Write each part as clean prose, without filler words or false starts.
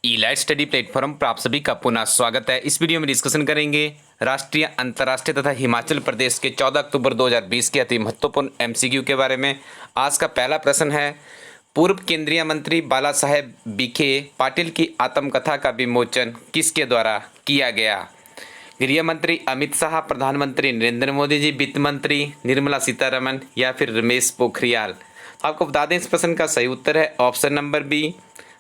ई-लाइट study platform पर आप सभी का पुनः स्वागत है। इस वीडियो में डिस्कशन करेंगे राष्ट्रीय, अंतर्राष्ट्रीय तथा हिमाचल प्रदेश के 14 अक्टूबर 2020 के अति महत्वपूर्ण एमसीक्यू के बारे में। आज का पहला प्रश्न है, पूर्व केंद्रीय मंत्री बाला साहेब विखे पाटिल की आत्मकथा का विमोचन किसके द्वारा किया गया? गृह मंत्री अमित शाह, प्रधानमंत्री नरेंद्र मोदी जी, वित्त मंत्री निर्मला सीतारमण या फिर रमेश पोखरियाल? आपको बता दें, इस प्रश्न का सही उत्तर है ऑप्शन नंबर बी,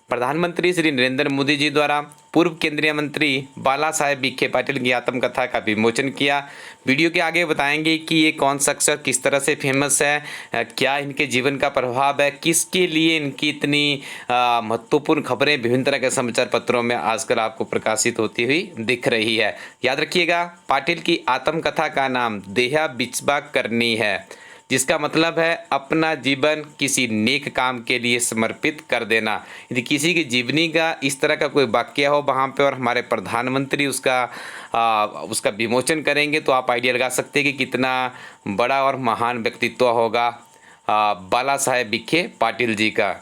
प्रधानमंत्री श्री नरेंद्र मोदी जी द्वारा पूर्व केंद्रीय मंत्री बाला साहेब विखे पाटिल की आत्मकथा का विमोचन किया। वीडियो के आगे बताएंगे कि ये कौन शख्स है, किस तरह से फेमस है, क्या इनके जीवन का प्रभाव है, किसके लिए इनकी इतनी महत्वपूर्ण खबरें विभिन्न तरह के समाचार पत्रों में आजकल आपको प्रकाशित होती हुई दिख रही है। याद रखिएगा, पाटिल की आत्मकथा का नाम देहा बिचबा करनी है, जिसका मतलब है अपना जीवन किसी नेक काम के लिए समर्पित कर देना। यदि किसी की जीवनी का इस तरह का कोई वाक्य हो वहाँ पे और हमारे प्रधानमंत्री उसका विमोचन करेंगे तो आप आइडिया लगा सकते हैं कि कितना बड़ा और महान व्यक्तित्व होगा बाला साहेब विखे पाटिल जी का।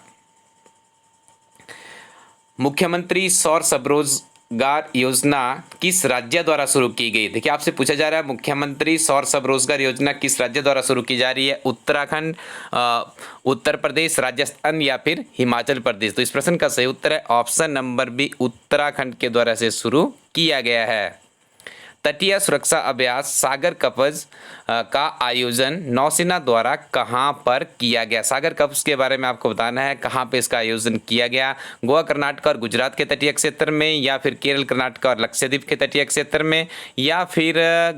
मुख्यमंत्री सौर स्वरोजगार योजना किस राज्य द्वारा शुरू की गई? देखिए, आपसे पूछा जा रहा है मुख्यमंत्री सौर स्वरोजगार योजना किस राज्य द्वारा शुरू की जा रही है? उत्तराखंड, उत्तर प्रदेश, राजस्थान या फिर हिमाचल प्रदेश? तो इस प्रश्न का सही उत्तर है ऑप्शन नंबर बी, उत्तराखंड के द्वारा से शुरू किया गया है। तटीय सुरक्षा अभ्यास सागर कवच का आयोजन नौसेना द्वारा कहां पर किया गया? सागर कवच के बारे में आपको बताना है, कहां पे इसका आयोजन किया गया? गोवा, कर्नाटक और गुजरात के तटीय क्षेत्र में, या फिर केरल, कर्नाटक और लक्षद्वीप के तटीय क्षेत्र में, या फिर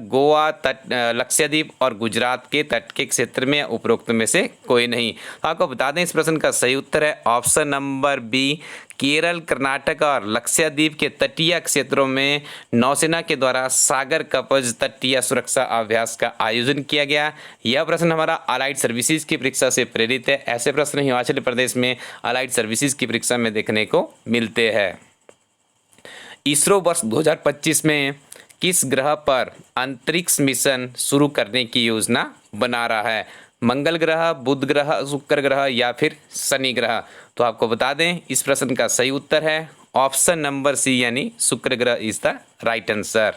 गोवा, लक्षद्वीप और गुजरात के तट के क्षेत्र में, उपरोक्त में से कोई नहीं? तो आपको बता दें, इस प्रश्न का सही उत्तर है option number B, Kerala, Karnataka और लक्षद्वीप के तटीय क्षेत्रों में नौसेना के द्वारा सागर कवच तटीय सुरक्षा अभ्यास का आयोजन किया गया। यह प्रश्न हमारा अलाइड सर्विसेज की परीक्षा से प्रेरित है। ऐसे प्रश्न हिमाचल प्रदेश में अलाइड सर्विसेज की परीक्षा में देखने को मिलते हैं। इसरो वर्ष 2025 में किस ग्रह पर अंतरिक्ष मिशन शुरू करने की योजना बना रहा है? मंगल ग्रह, बुध ग्रह, शुक्र ग्रह या फिर शनि ग्रह? तो आपको बता दें, इस प्रश्न का सही उत्तर है ऑप्शन नंबर सी, यानी शुक्र ग्रह is the right answer.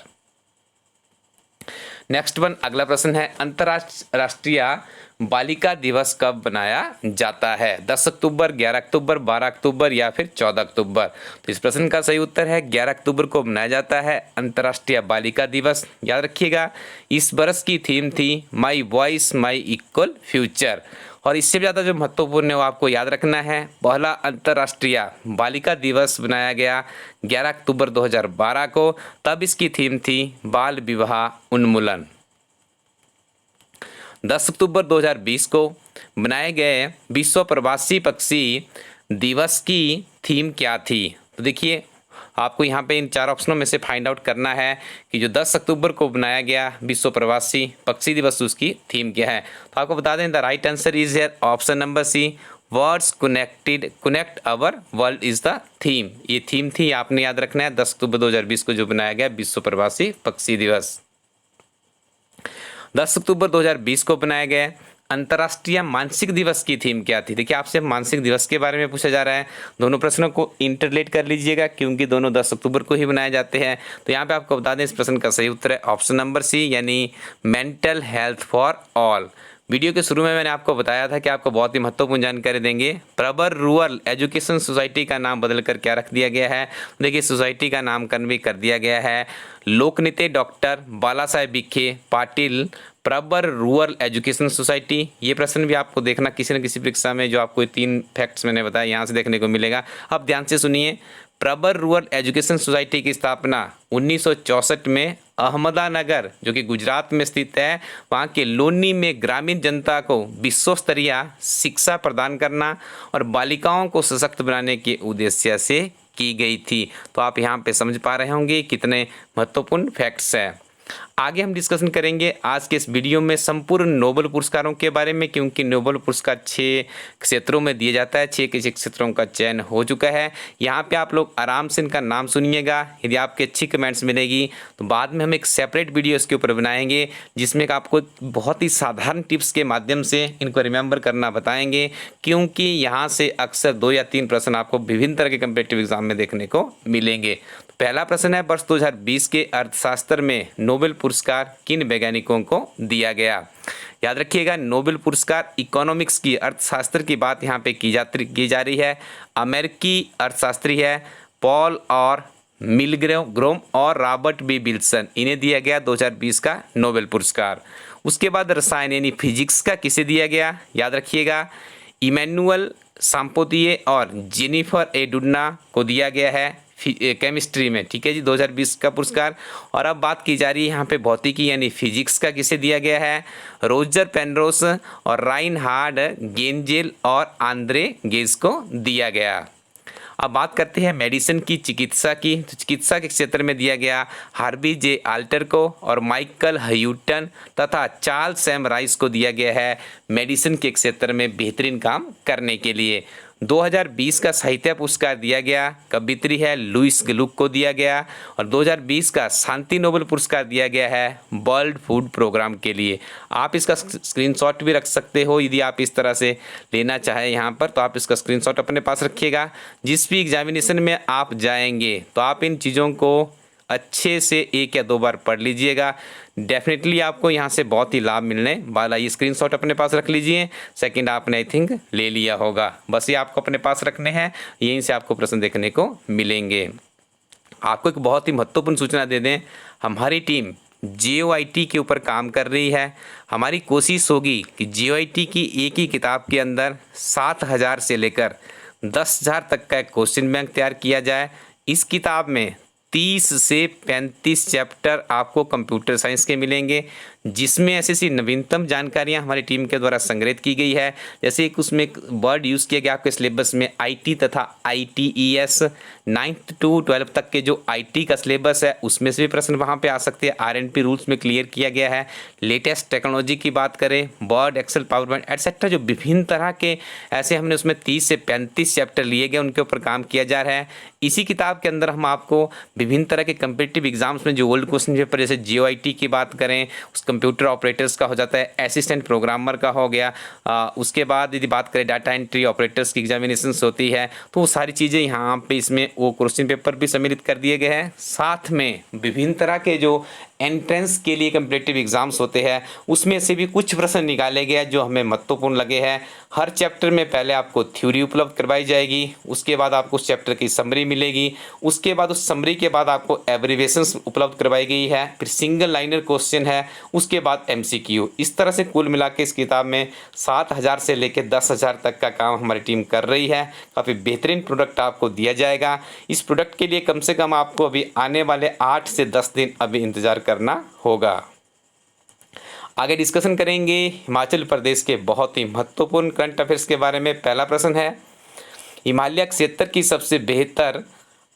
Next one, अगला प्रश्न है, अंतर्राष्ट्रीय बालिका दिवस कब मनाया जाता है? 10 अक्टूबर, 11 अक्टूबर, 12 अक्टूबर या फिर 14 अक्टूबर? तो इस प्रश्न का सही उत्तर है 11 अक्टूबर को मनाया जाता है अंतर्राष्ट्रीय बालिका दिवस। याद रखिएगा, इस बरस की थीम थी my voice my equal future. और इससे ज़्यादा जो महत्वपूर्ण है वो आपको याद रखना है, पहला अंतर्राष्ट्रीय बालिका दिवस बनाया गया 11 अक्टूबर 2012 को, तब इसकी थीम थी बाल विवाह उन्मूलन। 10 अक्टूबर 2020 को बनाए गए विश्व प्रवासी पक्षी दिवस की थीम क्या थी? तो देखिए, आपको यहाँ पे इन चार ऑप्शनों में से फाइंड आउट करना है कि जो 10 अक्टूबर को बनाया गया विश्व प्रवासी पक्षी दिवस, उसकी थीम क्या है। तो आपको बता दें, the right answer is here option number C, words connect our world is the theme. ये थीम थी, आपने याद रखना है, 10 अक्टूबर 2020 को जो बनाया गया विश्व प्रवासी पक्षी दिवस। 10 अक्टूबर 2020 को बनाया गया अंतर्राष्ट्रीय मानसिक दिवस की थीम क्या थी? देखिए, आपसे मानसिक दिवस के बारे में पूछा जा रहा है। दोनों प्रश्नों को इंटरलेट कर लीजिएगा क्योंकि दोनों 10 अक्टूबर को ही बनाए जाते हैं। तो यहाँ पे आपको बता दें, इस प्रश्न का सही उत्तर है ऑप्शन नंबर सी, यानी mental health for all. Video के शुरू में मैंने आपको बताया था कि आपको बहुत ही महत्वपूर्ण जानकारी देंगे। प्रबर रूरल एजुकेशन सोसाइटी का नाम बदलकर क्या रख दिया गया है? देखिए, सोसाइटी का नामकरण भी कर दिया गया है लोकनीति डॉक्टर बाला साहेब Vikhe Patil प्रबर rural education society. ये प्रश्न भी आपको देखना किसी न किसी परीक्षा में, जो आपको 3 फैक्ट्स मैंने बताया यहाँ से देखने को मिलेगा। अब ध्यान से सुनिए, प्रबर रूरल एजुकेशन सोसाइटी की स्थापना 1964 में अहमदानगर, जो कि गुजरात में स्थित है, वहाँ के लोनी में ग्रामीण जनता को विश्व स्तरीय शिक्षा प्रदान करना और बालिकाओं को सशक्त बनाने के उद्देश्य से की गई थी। तो आप यहाँ पे समझ पा रहे होंगे कितने महत्वपूर्ण फैक्ट्स हैं। आगे हम डिस्कशन करेंगे आज के इस वीडियो में संपूर्ण नोबेल पुरस्कारों के बारे में, क्योंकि नोबेल पुरस्कार 6 क्षेत्रों में दिया जाता है। 6 के 6 क्षेत्रों का चयन हो चुका है। यहाँ पे आप लोग आराम से इनका नाम सुनिएगा। यदि आपके अच्छी कमेंट्स मिलेगी तो बाद में हम एक सेपरेट वीडियो इसके ऊपर बनाएंगे, जिसमें आपको बहुत ही साधारण टिप्स के माध्यम से इनको रिमेंबर करना बताएंगे, क्योंकि यहाँ से अक्सर 2 या 3 प्रश्न आपको विभिन्न तरह के कम्पिटिटिव एग्जाम में देखने को मिलेंगे। पहला प्रश्न है, वर्ष 2020 के अर्थशास्त्र में नोबेल पुरस्कार किन वैज्ञानिकों को दिया गया? याद रखिएगा, नोबेल पुरस्कार इकोनॉमिक्स की, अर्थशास्त्र की बात यहाँ पे की जा रही है। अमेरिकी अर्थशास्त्री है पॉल और मिलग्रोम और रॉबर्ट बी विल्सन, इन्हें दिया गया 2020 का नोबेल पुरस्कार। उसके बाद रसायन यानी फिजिक्स का किसे दिया गया? याद रखिएगा, इमैनुअल सांपोतिए और जेनिफर ए डुन्ना को दिया गया है केमिस्ट्री में। ठीक है जी, 2020 का पुरस्कार। और अब बात की जा रही है यहाँ पे भौतिकी यानी फिजिक्स का किसे दिया गया है? रोजर पेनरोस और राइनहार्ड गेंजेल और आंद्रे गेज को दिया गया। अब बात करते हैं मेडिसिन की, चिकित्सा की। तो चिकित्सा के क्षेत्र में दिया गया हार्वी जे आल्टर को और माइकल ह्यूटन तथा चार्ल्स एम राइस को दिया गया है मेडिसिन के क्षेत्र में बेहतरीन काम करने के लिए। 2020 का साहित्य पुरस्कार दिया गया, कवियत्री है लुइस ग्लुक को दिया गया। और 2020 का शांति नोबेल पुरस्कार दिया गया है वर्ल्ड फूड प्रोग्राम के लिए। आप इसका स्क्रीनशॉट भी रख सकते हो, यदि आप इस तरह से लेना चाहें यहाँ पर तो आप इसका स्क्रीनशॉट अपने पास रखिएगा। जिस भी एग्जामिनेशन में आप जाएंगे तो आप इन चीज़ों को अच्छे से 1 या 2 बार पढ़ लीजिएगा। डेफिनेटली आपको यहाँ से बहुत ही लाभ मिलने वाला। ये स्क्रीनशॉट अपने पास रख लीजिए। सेकंड आपने आई थिंक ले लिया होगा, बस ये आपको अपने पास रखने हैं, यहीं से आपको प्रश्न देखने को मिलेंगे। आपको एक बहुत ही महत्वपूर्ण सूचना दे दें, हमारी टीम JOIT के ऊपर काम कर रही है। हमारी कोशिश होगी कि JOIT की एक ही किताब के अंदर 7,000 से लेकर 10,000 तक का एक क्वेश्चन बैंक तैयार किया जाए। इस किताब में 30 से 35 चैप्टर आपको कंप्यूटर साइंस के मिलेंगे, जिसमें ऐसी नवीनतम जानकारियां हमारी टीम के द्वारा संग्रहित की गई है। जैसे एक उसमें एक वर्ड यूज़ किया गया आपके सिलेबस में IT तथा ITES, 9th to 12th तक के जो IT का सिलेबस है उसमें से भी प्रश्न वहाँ पे आ सकते हैं। RNP रूल्स में क्लियर किया गया है। लेटेस्ट टेक्नोलॉजी की बात करें, Word, Excel, PowerPoint etcetera, जो विभिन्न तरह के ऐसे हमने उसमें 30 से 35 चैप्टर लिए गए, उनके ऊपर काम किया जा रहा है। इसी किताब के अंदर हम आपको विभिन्न तरह के कम्पिटिटिव एग्जाम्स में जो ओल्ड क्वेश्चन पेपर, जैसे JOIT की बात करें, उस कंप्यूटर ऑपरेटर्स का हो जाता है, असिस्टेंट प्रोग्रामर का हो गया, उसके बाद यदि बात करें डाटा एंट्री ऑपरेटर्स की एग्जामिनेशंस होती है, तो वो सारी चीज़ें यहाँ पे इसमें वो क्वेश्चन पेपर भी सम्मिलित कर दिए गए हैं। साथ में विभिन्न तरह के जो एंट्रेंस के लिए कम्पिटिटिव एग्जाम्स होते हैं उसमें से भी कुछ प्रश्न निकाले गए जो हमें महत्वपूर्ण लगे हैं। हर चैप्टर में पहले आपको थ्योरी उपलब्ध करवाई जाएगी, उसके बाद आपको उस चैप्टर की समरी मिलेगी, उसके बाद उस समरी के बाद आपको एब्रीवेशंस उपलब्ध करवाई गई है, फिर सिंगल लाइनर क्वेश्चन है, उसके बाद MCQ। इस तरह से कुल मिला के इस किताब में 7,000 से लेकर 10,000 तक का काम हमारी टीम कर रही है। काफ़ी बेहतरीन प्रोडक्ट आपको दिया जाएगा। इस प्रोडक्ट के लिए कम से कम आपको अभी आने वाले 8 से 10 दिन अभी इंतज़ार करना होगा। आगे डिस्कशन करेंगे हिमाचल प्रदेश के बहुत ही महत्वपूर्ण करंट अफेयर्स के बारे में। पहला प्रश्न है, हिमालय क्षेत्र की सबसे बेहतर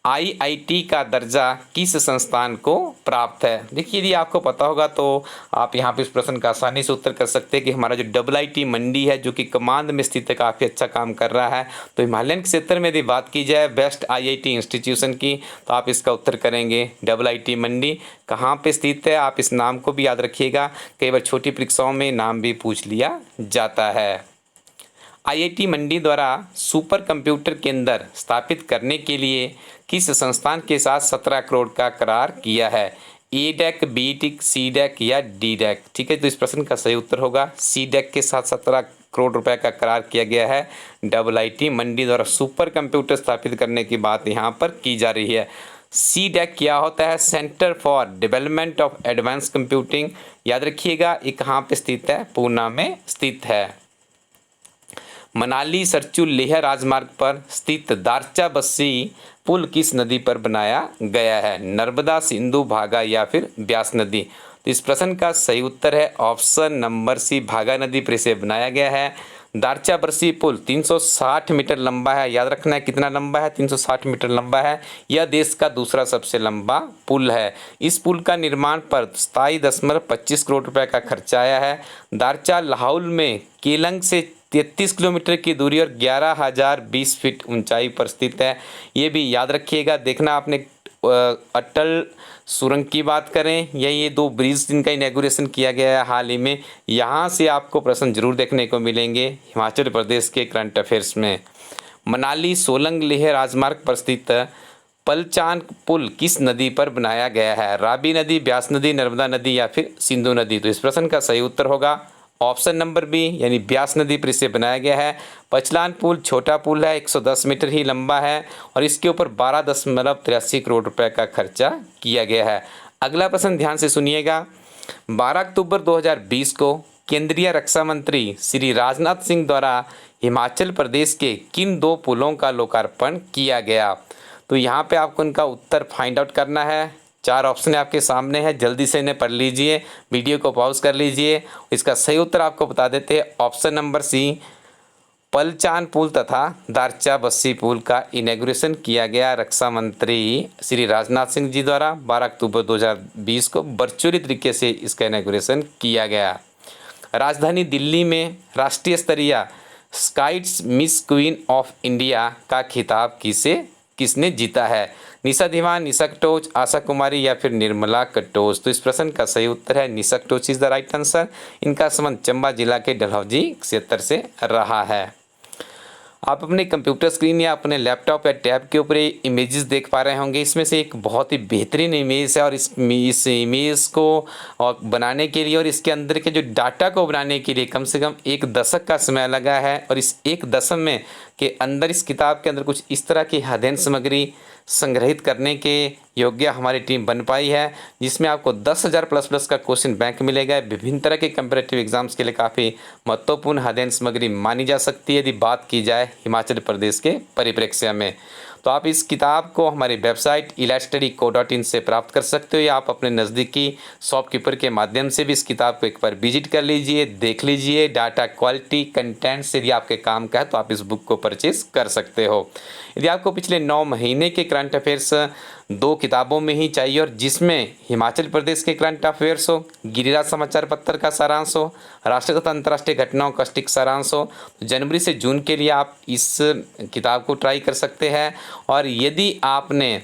IIT का दर्जा किस संस्थान को प्राप्त है? देखिए, यदि आपको पता होगा तो आप यहाँ पे इस प्रश्न का आसानी से उत्तर कर सकते हैं कि हमारा जो IIT मंडी है, जो कि कमांद में स्थित है, काफ़ी अच्छा काम कर रहा है। तो हिमालयन क्षेत्र में यदि बात की जाए बेस्ट IIT इंस्टीट्यूशन की, तो आप इसका उत्तर करेंगे IIT मंडी। कहाँ पे स्थित है, आप इस नाम को भी याद रखिएगा, कई बार छोटी परीक्षाओं में नाम भी पूछ लिया जाता है। IIT मंडी द्वारा सुपर कंप्यूटर केंद्र स्थापित करने के लिए किस संस्थान के साथ 17 करोड़ का करार किया है? ADAC, BTEC, CDAC या DDAC? ठीक है, तो इस प्रश्न का सही उत्तर होगा CDAC के साथ 17 करोड़ रुपए का करार किया गया है। IIT मंडी द्वारा सुपर कंप्यूटर स्थापित करने की बात यहाँ पर की जा रही है। CDAC क्या होता है? Centre for development of advance computing. याद रखिएगा, ये कहाँ पे स्थित है? पूना में स्थित है। मनाली सरचू लेह राजमार्ग पर स्थित दारचा बस्सी पुल किस नदी पर बनाया गया है? नर्मदा, सिंधु, भागा या फिर ब्यास नदी? तो इस प्रश्न का सही उत्तर है ऑप्शन नंबर C, भागा नदी पर इसे बनाया गया है। दारचा बरसी पुल 360 मीटर लंबा है। याद रखना है कितना लंबा है, 360 मीटर लंबा है। यह देश का दूसरा सबसे लंबा पुल है। इस पुल का निर्माण पर 27.25 करोड़ रुपए का खर्चा आया है। दारचा लाहौल में केलंग से 33 किलोमीटर की दूरी और 11,020 फीट ऊंचाई पर स्थित है। ये भी याद रखिएगा। देखना आपने अटल सुरंग की बात करें या ये दो ब्रिज जिनका इनॉग्रेशन किया गया है हाल ही में, यहाँ से आपको प्रश्न जरूर देखने को मिलेंगे हिमाचल प्रदेश के करंट अफेयर्स में। मनाली सोलंग लेह राजमार्ग पर स्थित पलचान पुल किस नदी पर बनाया गया है? रावी नदी, ब्यास नदी, नर्मदा नदी या फिर सिंधु नदी? तो इस प्रश्न का सही उत्तर होगा ऑप्शन नंबर बी यानी ब्यास नदी पर इसे बनाया गया है। पचलान पुल छोटा पुल है, 110 मीटर ही लंबा है और इसके ऊपर 12.83 करोड़ रुपए का खर्चा किया गया है। अगला प्रश्न ध्यान से सुनिएगा। 12 अक्टूबर 2020 को केंद्रीय रक्षा मंत्री श्री राजनाथ सिंह द्वारा हिमाचल प्रदेश के किन दो पुलों का लोकार्पण किया गया? तो यहाँ पे आपको उनका उत्तर फाइंड आउट करना है। 4 ऑप्शन आपके सामने है, जल्दी से इन्हें पढ़ लीजिए, वीडियो को पॉज कर लीजिए। इसका सही उत्तर आपको बता देते हैं ऑप्शन नंबर सी, पलचान पुल तथा दारचा बस्सी पुल का इनॉग्रेशन किया गया रक्षा मंत्री श्री राजनाथ सिंह जी द्वारा 12 अक्टूबर 2020 को वर्चुअली तरीके से इसका इनॉग्रेशन किया गया। राजधानी दिल्ली में राष्ट्रीय स्तरीय स्काइट्स मिस क्वीन ऑफ इंडिया का खिताब किसने जीता है? निशा दीवान, निशा कटोच, आशा कुमारी या फिर निर्मला कटोच? तो इस प्रश्न का सही उत्तर है Nisha Katoch is the right answer. इनका संबंध चंबा जिला के डलहौजी क्षेत्र से रहा है। आप अपने कंप्यूटर स्क्रीन या अपने लैपटॉप या टैब के ऊपर इमेजेस देख पा रहे होंगे। इसमें से एक बहुत ही बेहतरीन इमेज है और इस इमेज को बनाने के लिए और इसके अंदर के जो डाटा को बनाने के लिए कम से कम 1 दशक का समय लगा है और इस 1 दशक में के अंदर इस किताब के अंदर कुछ इस तरह की अध्ययन सामग्री संग्रहित करने के योग्य हमारी टीम बन पाई है, जिसमें आपको 10,000 प्लस का क्वेश्चन बैंक मिलेगा। विभिन्न तरह के कंपैरेटिव एग्जाम्स के लिए काफ़ी महत्वपूर्ण अध्ययन सामग्री मानी जा सकती है यदि बात की जाए हिमाचल प्रदेश के परिप्रेक्ष्य में। तो आप इस किताब को हमारी वेबसाइट elitestudy.co.in से प्राप्त कर सकते हो या आप अपने नज़दीकी शॉपकीपर के माध्यम से भी इस किताब को एक बार विजिट कर लीजिए, देख लीजिए। डाटा क्वालिटी कंटेंट से यदि आपके काम का है तो आप इस बुक को परचेज कर सकते हो। यदि आपको पिछले 9 महीने के करंट अफेयर्स 2 किताबों में ही चाहिए और जिसमें हिमाचल प्रदेश के करंट अफेयर्स हो, गिरिराज समाचार पत्र का सारांश हो, राष्ट्रीय तथा अंतर्राष्ट्रीय घटनाओं का सटीक सारांश हो, जनवरी से जून के लिए आप इस किताब को ट्राई कर सकते हैं। और यदि आपने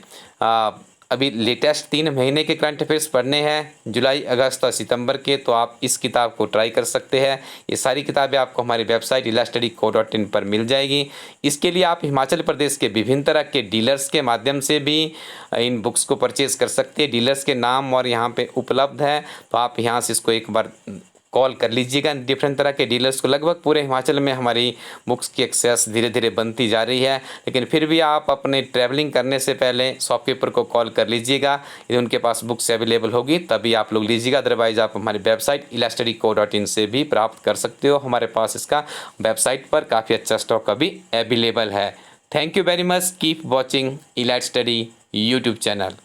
अभी लेटेस्ट 3 महीने के करंट अफेयर्स पढ़ने हैं जुलाई, अगस्त और सितंबर के, तो आप इस किताब को ट्राई कर सकते हैं। ये सारी किताबें आपको हमारी वेबसाइट elitestudy.co.in पर मिल जाएगी। इसके लिए आप हिमाचल प्रदेश के विभिन्न तरह के डीलर्स के माध्यम से भी इन बुक्स को परचेज कर सकते हैं। डीलर्स के नाम और यहाँ पे उपलब्ध है, तो आप यहाँ से इसको एक बार कॉल कर लीजिएगा। डिफरेंट तरह के डीलर्स को लगभग पूरे हिमाचल में हमारी बुक्स की एक्सेस धीरे धीरे बनती जा रही है, लेकिन फिर भी आप अपने ट्रैवलिंग करने से पहले शॉपकीपर को कॉल कर लीजिएगा। यदि उनके पास बुक्स अवेलेबल होगी तभी आप लोग लीजिएगा, अदरवाइज आप हमारी वेबसाइट elitestudy.co.in से भी प्राप्त कर सकते हो। हमारे पास इसका वेबसाइट पर काफ़ी अच्छा स्टॉक अभी अवेलेबल है। Thank you very much. Keep watching elite study YouTube channel.